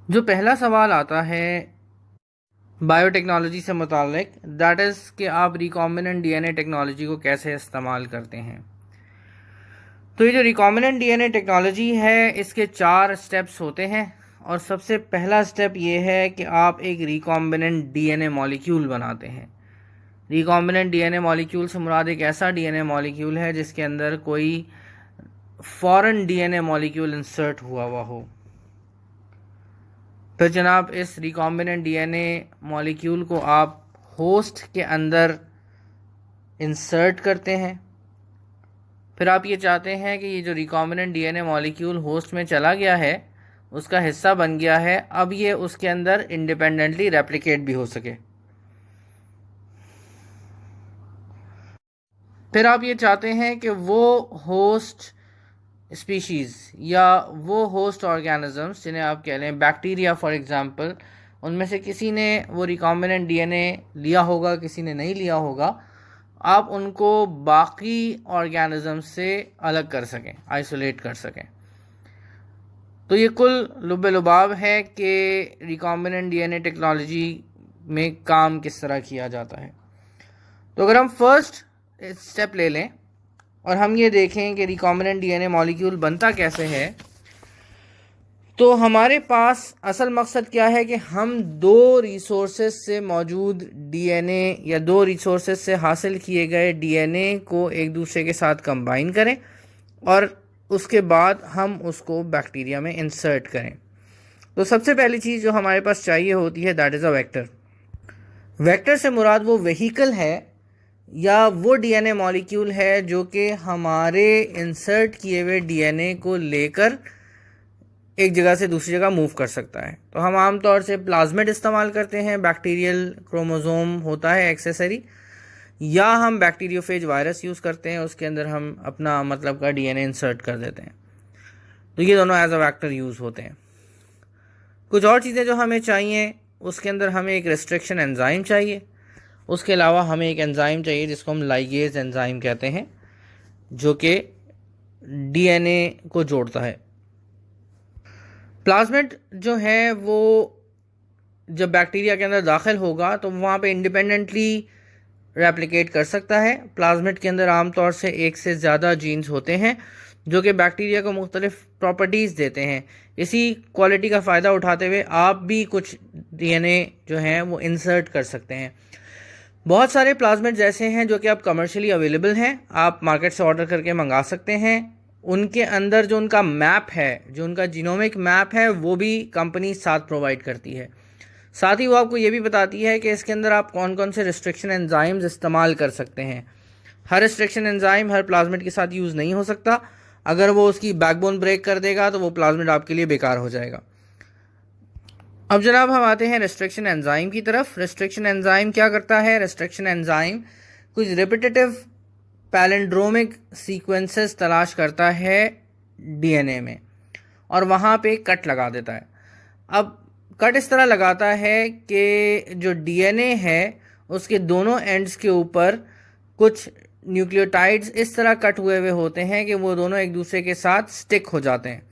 जो पहला सवाल आता है बायोटेक्नोलॉजी से मुतालिक, दैट इज़ कि आप रिकॉम्बिनेंट डीएनए टेक्नोलॉजी को कैसे इस्तेमाल करते हैं। तो ये जो रिकॉम्बिनेंट डीएनए टेक्नोलॉजी है, इसके 4 स्टेप्स होते हैं। और सबसे पहला स्टेप ये है कि आप एक रिकॉम्बिनेंट डीएनए मॉलिक्यूल बनाते हैं। रिकॉम्बिनेंट डीएनए मॉलिक्यूल से मुराद एक ऐसा डीएनए मॉलिक्यूल है जिसके अंदर कोई फॉरेन डीएनए मॉलिक्यूल इंसर्ट हुआ हो। फिर जनाब, इस रिकॉम्बिनेंट डीएनए मॉलिक्यूल को आप होस्ट के अंदर इंसर्ट करते हैं। फिर आप ये चाहते हैं कि ये जो रिकॉम्बिनेंट डीएनए मॉलिक्यूल होस्ट में चला गया है, उसका हिस्सा बन गया है, अब ये उसके अंदर इंडिपेंडेंटली रेप्लिकेट भी हो सके। फिर आप ये चाहते हैं कि वो होस्ट स्पीशीज़ या वो होस्ट ऑर्गेनिजम्स, जिन्हें आप कह लें बैक्टीरिया फॉर एग्जांपल, उनमें से किसी ने वो रिकॉम्बिनेंट डीएनए लिया होगा, किसी ने नहीं लिया होगा, आप उनको बाकी ऑर्गेनिजम्स से अलग कर सकें, आइसोलेट कर सकें। तो ये कुल लुब्बे लुबाब है कि रिकॉम्बिनेंट डीएनए टेक्नोलॉजी में काम किस तरह किया जाता है। तो अगर हम फर्स्ट स्टेप ले लें और हम ये देखें कि रिकॉम्बिनेंट डीएनए मॉलिक्यूल बनता कैसे है, तो हमारे पास असल मकसद क्या है कि हम 2 रिसोर्सेज से मौजूद डीएनए या 2 रिसोर्सेज से हासिल किए गए डीएनए को एक दूसरे के साथ कंबाइन करें और उसके बाद हम उसको बैक्टीरिया में इंसर्ट करें। तो सबसे पहली चीज़ जो हमारे पास चाहिए होती है, that is a vector. Vector से मुराद वो व्हीकल है या वो डीएनए मॉलिक्यूल है जो कि हमारे इंसर्ट किए हुए डीएनए को लेकर एक जगह से दूसरी जगह मूव कर सकता है। तो हम आमतौर से प्लाज्मिड इस्तेमाल करते हैं, बैक्टीरियल क्रोमोसोम होता है एक्सेसरी, या हम बैक्टीरियोफेज वायरस यूज़ करते हैं, उसके अंदर हम अपना मतलब का डीएनए इंसर्ट कर देते हैं। तो ये दोनों एज अ वेक्टर यूज़ होते हैं। कुछ और चीज़ें जो हमें चाहिए, उसके अंदर हमें एक रिस्ट्रिक्शन एंजाइम चाहिए। उसके अलावा हमें एक एंजाइम चाहिए जिसको हम लाइगेज एंजाइम कहते हैं, जो कि डीएनए को जोड़ता है। प्लाज्मिड जो है वो जब बैक्टीरिया के अंदर दाखिल होगा तो वहाँ पे इंडिपेंडेंटली रेप्लिकेट कर सकता है। प्लाज्मिड के अंदर आमतौर से एक से ज़्यादा जीन्स होते हैं जो कि बैक्टीरिया को मुख्तलिफ प्रॉपर्टीज़ देते हैं। इसी क्वालिटी का फ़ायदा उठाते हुए आप भी कुछ डीएनए जो हैं वो इंसर्ट कर सकते हैं। बहुत सारे प्लाज्मिड जैसे हैं जो कि अब कमर्शियली अवेलेबल हैं, आप मार्केट से ऑर्डर करके मंगा सकते हैं। उनके अंदर जो उनका मैप है, जो उनका जीनोमिक मैप है, वो भी कंपनी साथ प्रोवाइड करती है। साथ ही वो आपको ये भी बताती है कि इसके अंदर आप कौन कौन से रिस्ट्रिक्शन एंजाइम्स इस्तेमाल कर सकते हैं। हर रिस्ट्रिक्शन एंजाइम हर प्लाज्मिड के साथ यूज़ नहीं हो सकता। अगर वो उसकी बैकबोन ब्रेक कर देगा तो वो प्लाज्मिड आपके लिए बेकार हो जाएगा। अब जनाब हम आते हैं रिस्ट्रिक्शन एंजाइम की तरफ। रिस्ट्रिक्शन एंजाइम क्या करता है? रिस्ट्रिक्शन एंजाइम कुछ रिपीटेटिव पैलिंड्रोमिक सीक्वेंसेस तलाश करता है डीएनए में और वहाँ पे कट लगा देता है। अब कट इस तरह लगाता है कि जो डीएनए है उसके दोनों एंड्स के ऊपर कुछ न्यूक्लियोटाइड्स इस तरह कट हुए हुए होते हैं कि वो दोनों एक दूसरे के साथ स्टिक हो जाते हैं।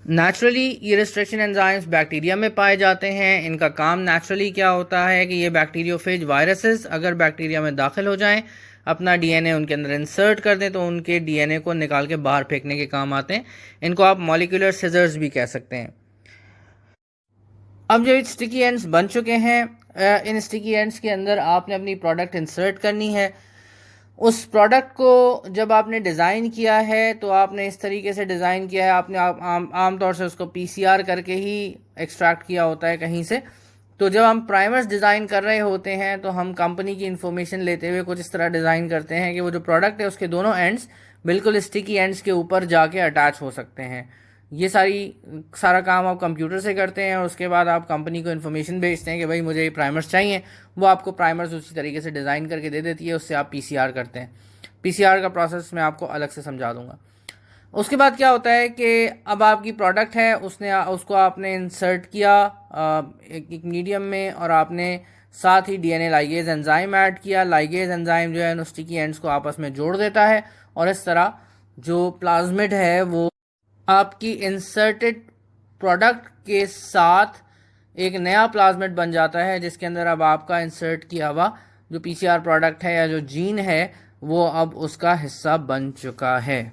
नेचुरली ये रिस्ट्रिक्शन एंजाइम्स बैक्टीरिया में पाए जाते हैं। इनका काम नेचुरली क्या होता है कि ये बैक्टीरियोफेज वायरसेस अगर बैक्टीरिया में दाखिल हो जाएं, अपना डीएनए उनके अंदर इंसर्ट कर दें, तो उनके डीएनए को निकाल के बाहर फेंकने के काम आते हैं। इनको आप मॉलिक्यूलर सिजर्स भी कह सकते हैं। अब जो स्टिकी एंड्स बन चुके हैं, इन स्टिकी एंड्स के अंदर आपने अपनी प्रोडक्ट इंसर्ट करनी है। उस प्रोडक्ट को जब आपने डिज़ाइन किया है तो आपने इस तरीके से डिज़ाइन किया है, आपने आम तौर से उसको पीसीआर करके ही एक्सट्रैक्ट किया होता है कहीं से। तो जब हम प्राइमर्स डिज़ाइन कर रहे होते हैं तो हम कंपनी की इन्फॉर्मेशन लेते हुए कुछ इस तरह डिज़ाइन करते हैं कि वो जो प्रोडक्ट है उसके दोनों एंड्स बिल्कुल स्टिकी एंड्स के ऊपर जाके अटैच हो सकते हैं। ये सारा काम आप कंप्यूटर से करते हैं और उसके बाद आप कंपनी को इन्फॉर्मेशन भेजते हैं कि भाई मुझे ये प्राइमर्स चाहिए। वो आपको प्राइमर्स उसी तरीके से डिज़ाइन करके दे देती है, उससे आप पीसीआर करते हैं। पीसीआर का प्रोसेस मैं आपको अलग से समझा दूंगा। उसके बाद क्या होता है कि अब आपकी प्रोडक्ट है, उसको आपने इंसर्ट किया एक मीडियम में और आपने साथ ही डीएनए लाइगेज एंजाइम ऐड किया। लाइगेज एंजाइम जो है स्टिकी एंड्स को आपस में जोड़ देता है और इस तरह जो प्लाज्मिड है वो आपकी इंसर्टेड प्रोडक्ट के साथ एक नया प्लाज्मिड बन जाता है, जिसके अंदर अब आपका इंसर्ट किया हुआ जो पीसीआर प्रोडक्ट है या जो जीन है वो अब उसका हिस्सा बन चुका है।